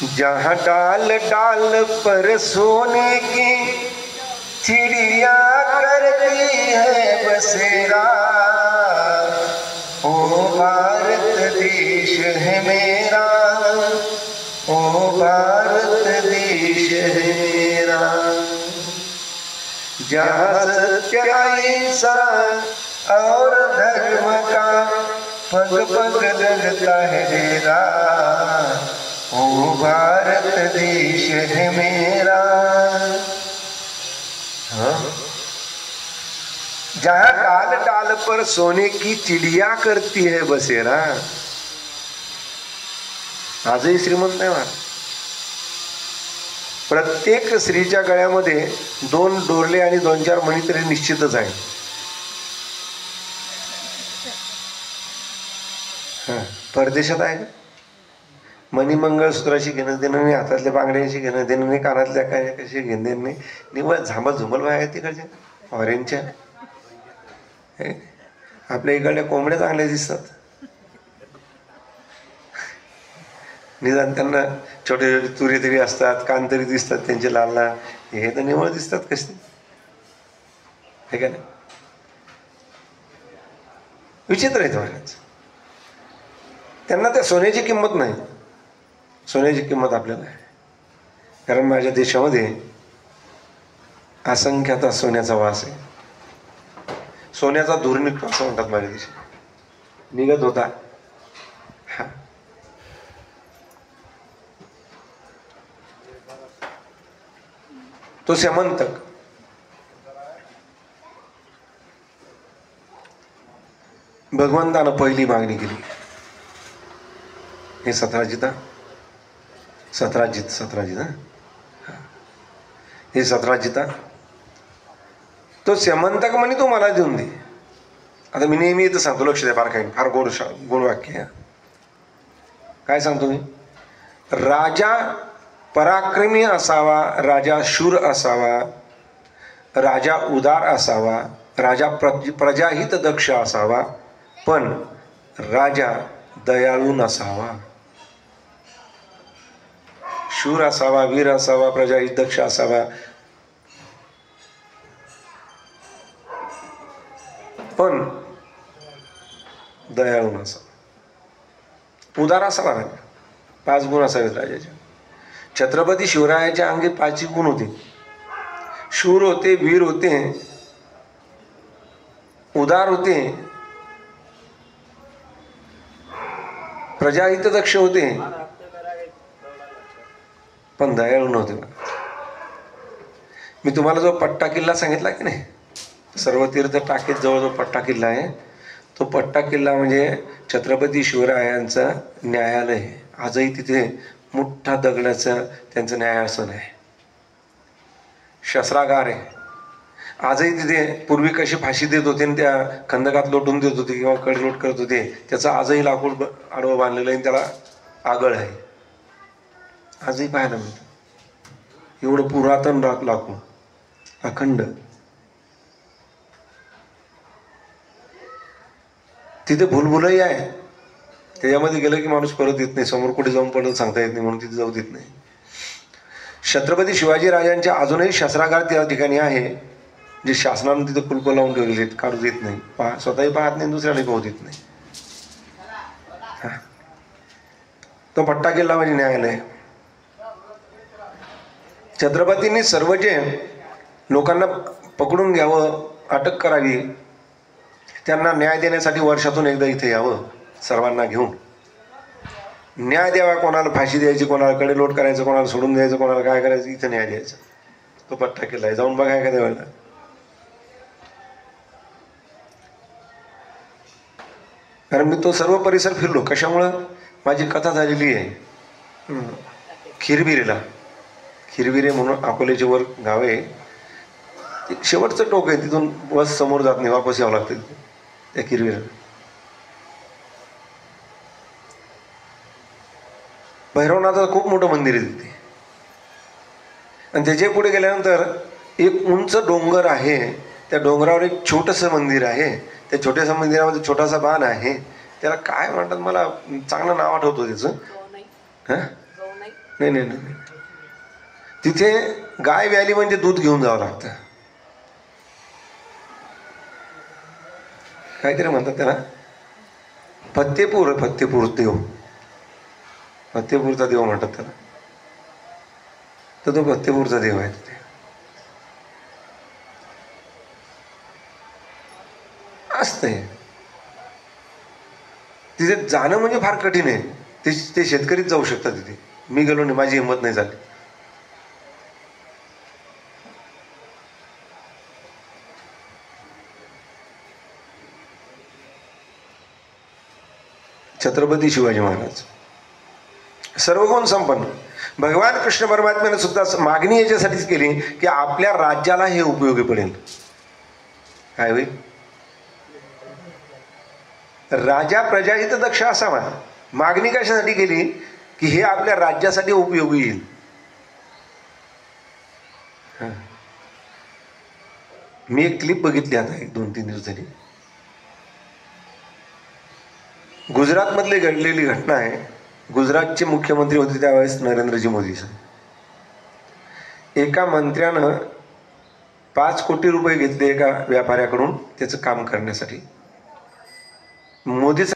जहाँ डाल डाल पर सोने की चिड़िया करती है बसेरा, ओ भारत देश है मेरा, ओ भारत देश है मेरा। जहाँ सत्य अहिंसा और धर्म का पग पग लगता है डेरा, ओ भारत देश है मेरा। जहाँ डाल डाल पर सोने की चिड़िया करती है बसेरा, आजही श्रीमंत नाही महाराज। प्रत्येक स्त्रीच्या गळ्यामध्ये 2 डोरले आणि 2-4 मणी तरी निश्चितच आहे। परदेशात आहे का मणी मंगळसूत्राशी घेणं देणं नाही, हातातल्या बांगड्याशी घेणं देणं नाही, कानातल्या काय कशी घेणं देणं नाही, निव्वळ झांबल झुंबल बाय आहेत तिकडच्या फॉरेनच्या। आपल्या इकडल्या कोंबड्या चांगल्या दिसतात, निदान त्यांना छोटे छोटे तुरे तरी असतात, कान तरी दिसतात त्यांचे लाल लाल, हे तर निव्वळ दिसतात कसे, हे का नाही? विचित्र आहे महाराज। त्यांना त्या सोन्याची किंमत नाही, सोन्याची किंमत आपल्याला आहे। कारण माझ्या देशामध्ये असंख्याचा सोन्याचा वास आहे, सोन्याचा धूर निघतो असं म्हणतात माझ्या देशात, निघत होता। तो स्यमंतक भगवंतानं पहिली मागणी केली, हे सतराजित हे सतराजिता, तो स्यमंतक म्हणे तो मला देऊन दे। आता मी नेहमी इथं सांगतो, लक्ष द्या, फार काही फार गोड वाक्य काय सांगतो मी, राजा पराक्रमी असावा, राजा शूर असावा, राजा उदार असावा, राजा प्रजाहित दक्ष असावा, पण राजा दयाळू नसावा। शूर असावा, वीर असावा, प्रजाहित दक्ष असावा, पण दयाळू नसावा, उदार असावा। 5 गुण असावेत राजाचे। छत्रपती शिवरायाच्या अंगी 5 गुण होते, शूर होते, वीर होते, उदार होते, प्रजाहित दक्ष होते, पण दयाळू नव्हते। मी तुम्हाला जो पट्टा किल्ला सांगितला की नाही, सर्व तीर्थ टाकीत जवळ जो पट्टा किल्ला आहे, तो पट्टा किल्ला म्हणजे छत्रपती शिवरायांचं न्यायालय। आजही तिथे मोठा दगडाचं त्यांचं न्यायासन आहे, शस्त्रागार आहे। आजही तिथे पूर्वी कशी फाशी देत होते आणि त्या खंदकात लोटून देत होते किंवा कडलोट करत होते, त्याचं आजही लाकूड आडवं बांधलेलं आहे, त्याला आगळ आहे, आजही पाहायला मिळतं। एवढं पुरातन लाकूड अखंड। तिथे भुलभुलई आहे, त्याच्यामध्ये गेलं की माणूस परत येत नाही, समोर कुठे जाऊन पडत सांगता येत नाही, म्हणून तिथे जाऊ देत नाही। छत्रपती शिवाजी राजांच्या अजूनही शस्त्रागार त्या ठिकाणी आहे, जे शासनानं तिथे कुलप लावून ठेवलेले आहेत, काढू देत नाही, स्वतःही पाहत नाही, दुसऱ्यालाही पाहू देत नाही। तो पट्टा किल्ला म्हणजे न्यायालय। छत्रपतींनी सर्व जे लोकांना पकडून घ्यावं, अटक करावी, त्यांना न्याय देण्यासाठी वर्षातून एकदा इथे यावं, सर्वांना घेऊन न्याय द्यावा। कोणाला फाशी द्यायची, कोणाला कडेलोट करायचं, कोणाला सोडून द्यायचं, कोणाला काय करायचं, इथं न्याय द्यायचा। तो पट्टा किल्ला आहे, जाऊन बघा एखाद्या वेळेला। कारण मी तो सर्व परिसर फिरलो, कशामुळं, माझी कथा झालेली आहे खिरबिरेला। खिरबिरे म्हणून अकोल्याचे वर गाव आहे, शेवटचं टोक आहे, तिथून बस समोर जात नाही, वापस यावं लागतं त्या खिरबिरेला। भैरवनाथाचं खूप मोठं मंदिर आहे तिथे, आणि त्याच्या पुढे गेल्यानंतर एक उंच डोंगर आहे, त्या डोंगरावर एक छोटंसं मंदिर आहे, त्या छोट्याशा मंदिरामध्ये छोटासा बाण आहे, त्याला काय म्हणतात, मला चांगलं नाव आठवतं त्याचं, नाही नाही नाही, तिथे गाय व्याली म्हणजे दूध घेऊन जावं लागतं. काहीतरी म्हणतात त्याला, फत्तेपूर देव, फत्तेपूरचा देव म्हणतात त्याला. तर तो फत्तेपूरचा देव आहे तिथे. असतंय तिथे जाणं म्हणजे फार कठीण आहे. ते शेतकरीच जाऊ शकतात तिथे. मी गेलो नाही, माझी हिंमत नाही झाली. छत्रपती शिवाजी महाराज सर्वगुण संपन्न. भगवान कृष्ण परमात्म्याने सुद्धा मागणी याच्यासाठीच केली की आपल्या राज्याला हे उपयोगी पडेल. काय होईल? राजा प्रजाहित दक्ष असावा. मागणी कशासाठी केली? की हे आपल्या राज्यासाठी उपयोगी येईल. मी एक क्लिप बघितली आता 1-2-3 दिवस झाली. गुजरातमधली घडलेली घटना आहे. गुजरातचे मुख्यमंत्री होते त्यावेळेस नरेंद्रजी मोदी साहेब. एका मंत्र्यानं 5 कोटी रुपये घेतले एका व्यापाऱ्याकडून त्याचं काम करण्यासाठी. मोदी